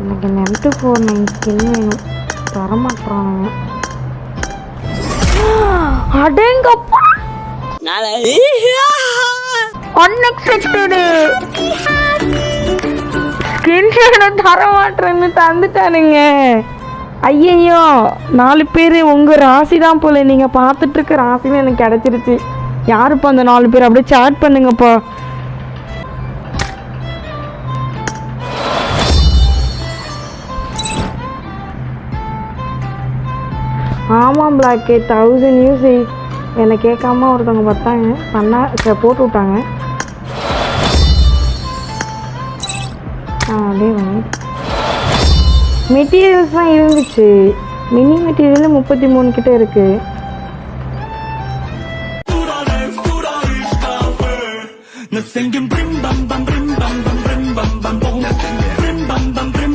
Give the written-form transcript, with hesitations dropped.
எனக்கு M249 skin வேணும், தரமாட்டுறானுங்க. அடேங்கப்பா, அன்எக்ஸ்பெக்டடு ஸ்கின் வேணும் தரமாட்டுறேன்னு தந்துட்டானுங்க. ஐயையோ, 4 பேர் உங்கள் ராசி தான் போல. நீங்கள் பார்த்துட்டு இருக்க ராசின்னு எனக்கு கிடச்சிருச்சு. யாருப்பா அந்த 4 பேர்? அப்படியே சாட் பண்ணுங்கப்பா. ஆமாம் பிளாக்கு, 1000 யூஸ் என்னை கேட்காம ஒருத்தவங்க பார்த்தாங்க, போட்டு விட்டாங்க. அப்படியே வந்து மெட்டீரியல்ஸ் தான் இருந்துச்சு. மினி மெட்டீரியல் 33 கிட்ட இருக்கு. Nothing can bring